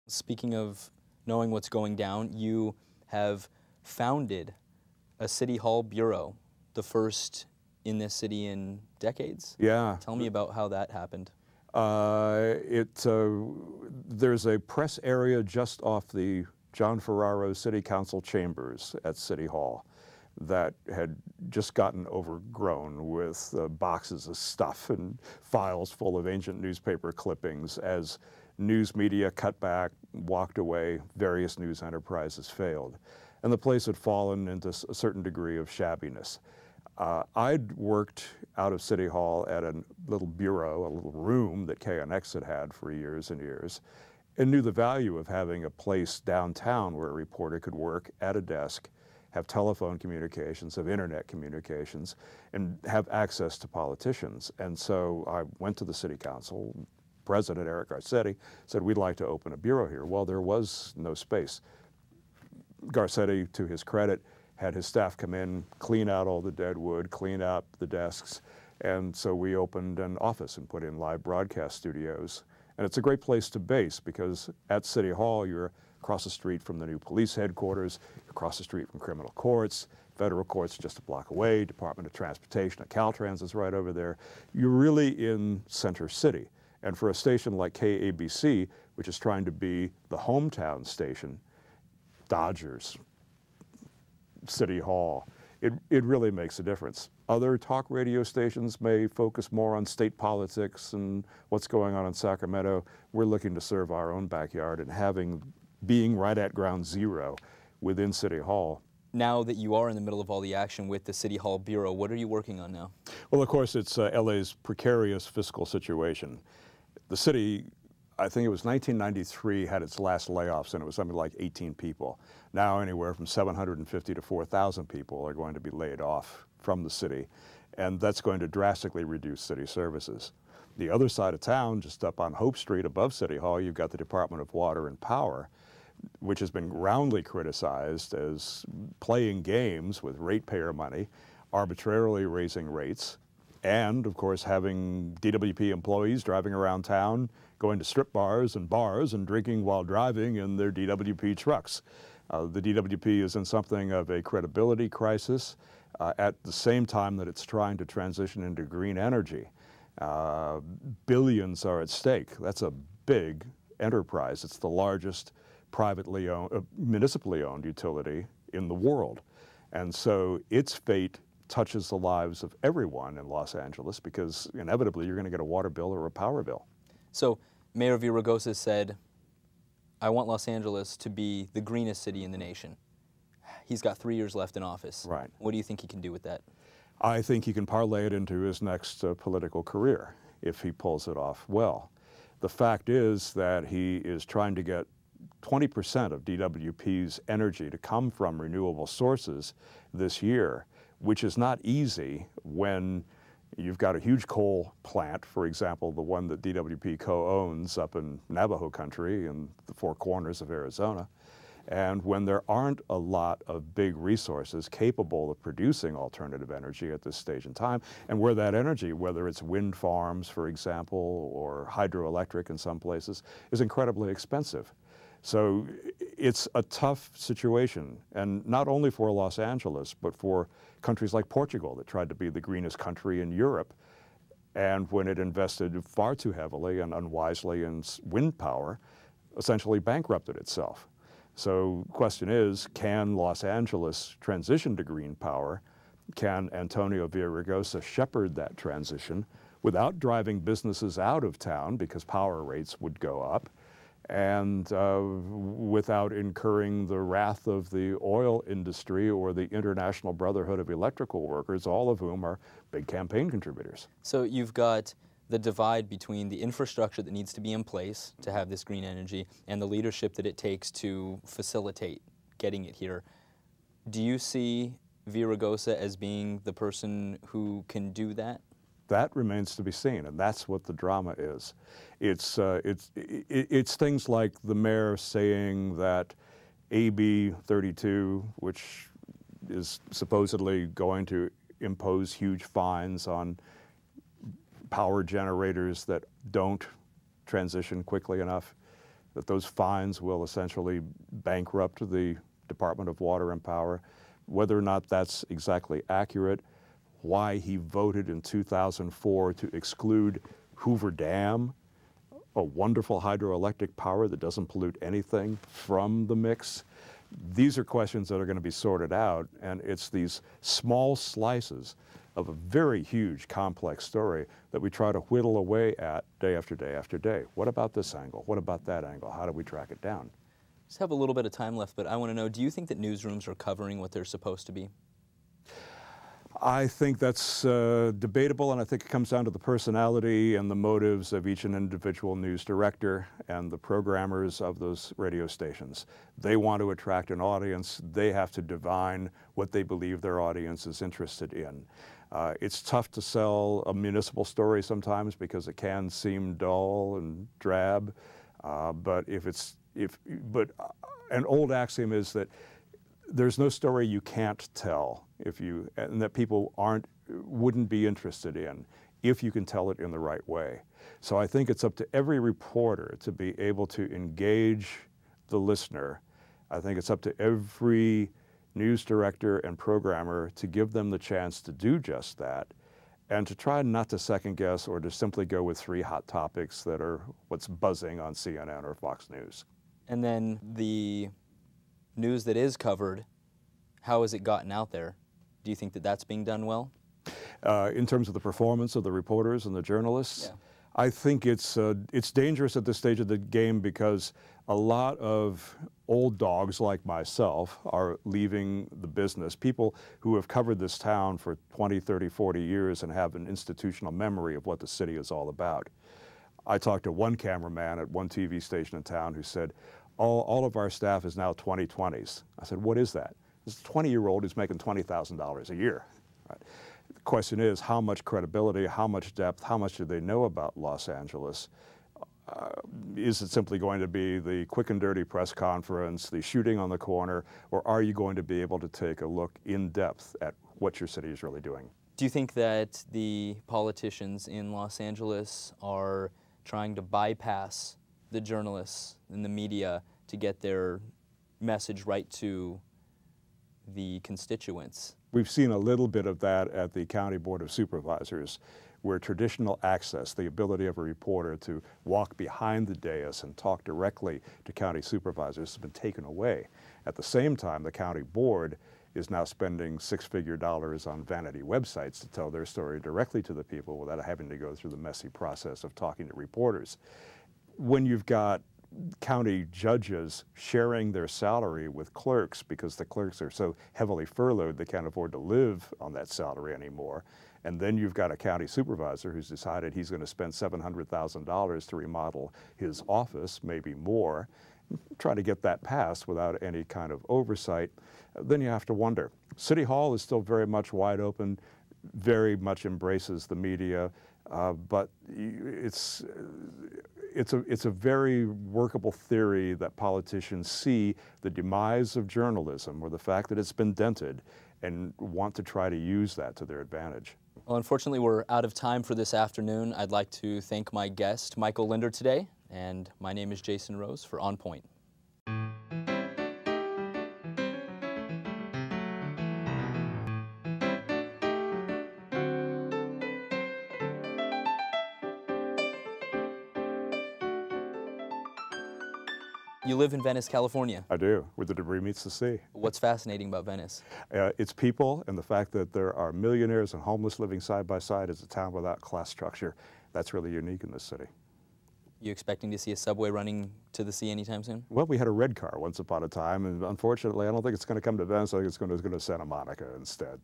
Speaking of knowing what's going down, you have founded a City Hall bureau, the first in this city in decades. Yeah. Tell me about how that happened. There's a press area just off the John Ferraro City Council chambers at City Hall that had just gotten overgrown with boxes of stuff and files full of ancient newspaper clippings. As news media cut back, walked away, various news enterprises failed. And the place had fallen into a certain degree of shabbiness. I'd worked out of City Hall at a little bureau, a little room that KNX had had for years and years, and knew the value of having a place downtown where a reporter could work at a desk, have telephone communications, have internet communications, and have access to politicians. And so I went to the city council. President Eric Garcetti said, we'd like to open a bureau here. Well, there was no space. Garcetti, to his credit, had his staff come in, clean out all the dead wood, clean out the desks, and so we opened an office and put in live broadcast studios. And it's a great place to base because at City Hall, you're across the street from the new police headquarters, across the street from criminal courts, federal courts just a block away, Department of Transportation at Caltrans is right over there. You're really in Center City. And for a station like KABC, which is trying to be the hometown station, Dodgers, City Hall, it really makes a difference. Other talk radio stations may focus more on state politics and what's going on in Sacramento. We're looking to serve our own backyard, and being right at ground zero within City Hall. Now that you are in the middle of all the action with the City Hall Bureau, what are you working on now? Well, of course, it's LA's precarious fiscal situation. The city, I think it was 1993, had its last layoffs, and it was something like 18 people. Now anywhere from 750 to 4,000 people are going to be laid off from the city, and that's going to drastically reduce city services. The other side of town, just up on Hope Street above City Hall, you've got the Department of Water and Power, which has been roundly criticized as playing games with ratepayer money, arbitrarily raising rates, and, of course, having DWP employees driving around town, going to strip bars and drinking while driving in their DWP trucks. The DWP is in something of a credibility crisis at the same time that it's trying to transition into green energy. Billions are at stake. That's a big enterprise. It's the largest privately owned, municipally owned utility in the world. And so its fate touches the lives of everyone in Los Angeles because inevitably you're going to get a water bill or a power bill. So Mayor Villaraigosa said, I want Los Angeles to be the greenest city in the nation. He's got 3 years left in office. Right. What do you think he can do with that? I think he can parlay it into his next political career if he pulls it off well. The fact is that he is trying to get 20% of DWP's energy to come from renewable sources this year, which is not easy when you've got a huge coal plant, for example, the one that DWP co-owns up in Navajo country in the Four Corners of Arizona, and when there aren't a lot of big resources capable of producing alternative energy at this stage in time, and where that energy, whether it's wind farms, for example, or hydroelectric in some places, is incredibly expensive. So it's a tough situation, and not only for Los Angeles, but for countries like Portugal that tried to be the greenest country in Europe, and when it invested far too heavily and unwisely in wind power, essentially bankrupted itself. So the question is, can Los Angeles transition to green power? Can Antonio Villaraigosa shepherd that transition without driving businesses out of town because power rates would go up, and without incurring the wrath of the oil industry or the International Brotherhood of Electrical Workers, all of whom are big campaign contributors? So you've got the divide between the infrastructure that needs to be in place to have this green energy and the leadership that it takes to facilitate getting it here. Do you see Villaraigosa as being the person who can do that? That remains to be seen, and that's what the drama is. It's things like the mayor saying that AB 32, which is supposedly going to impose huge fines on power generators that don't transition quickly enough. that those fines will essentially bankrupt the Department of Water and Power. Whether or not that's exactly accurate, why he voted in 2004 to exclude Hoover Dam, a wonderful hydroelectric power that doesn't pollute anything, from the mix. These are questions that are going to be sorted out, and it's these small slices of a very huge, complex story that we try to whittle away at day after day after day. What about this angle? What about that angle? How do we track it down? Just have a little bit of time left, but I want to know, do you think that newsrooms are covering what they're supposed to be? I think that's debatable, and I think it comes down to the personality and the motives of each individual news director and the programmers of those radio stations. They want to attract an audience. They have to divine what they believe their audience is interested in. It's tough to sell a municipal story sometimes because it can seem dull and drab, but an old axiom is that there's no story you can't tell and that people wouldn't be interested in if you can tell it in the right way. So I think it's up to every reporter to be able to engage the listener. I think it's up to every news director and programmer to give them the chance to do just that, and to try not to second guess or to simply go with 3 hot topics that are what's buzzing on CNN or Fox News. And then the news that is covered, how has it gotten out there? Do you think that that's being done well? In terms of the performance of the reporters and the journalists, Yeah. I think it's dangerous at this stage of the game because a lot of old dogs like myself are leaving the business. People who have covered this town for 20, 30, 40 years and have an institutional memory of what the city is all about. I talked to one cameraman at one TV station in town who said, all of our staff is now 2020s. I said, what is that? This 20-year-old who's making $20,000 a year. Right. The question is, how much credibility, how much depth, how much do they know about Los Angeles? Is it simply going to be the quick and dirty press conference, the shooting on the corner, or are you going to be able to take a look in depth at what your city is really doing? Do you think that the politicians in Los Angeles are trying to bypass the journalists and the media to get their message right to the constituents? We've seen a little bit of that at the County Board of Supervisors, where traditional access, the ability of a reporter to walk behind the dais and talk directly to county supervisors, has been taken away. At the same time, the county board is now spending 6-figure dollars on vanity websites to tell their story directly to the people without having to go through the messy process of talking to reporters. When you've got county judges sharing their salary with clerks because the clerks are so heavily furloughed they can't afford to live on that salary anymore, and then you've got a county supervisor who's decided he's going to spend $700,000 to remodel his office, maybe more, try to get that passed without any kind of oversight, then you have to wonder. City Hall is still very much wide open, very much embraces the media, but it's a very workable theory that politicians see the demise of journalism or the fact that it's been dented and want to try to use that to their advantage. Well, unfortunately, we're out of time for this afternoon. I'd like to thank my guest, Michael Linder, today, and my name is Jason Rose for On Point. You live in Venice, California. I do, where the debris meets the sea. What's fascinating about Venice? It's people and the fact that there are millionaires and homeless living side by side as a town without class structure. That's really unique in this city. You expecting to see a subway running to the sea anytime soon? Well, we had a red car once upon a time, and unfortunately, I don't think it's going to come to Venice. I think it's going to Santa Monica instead.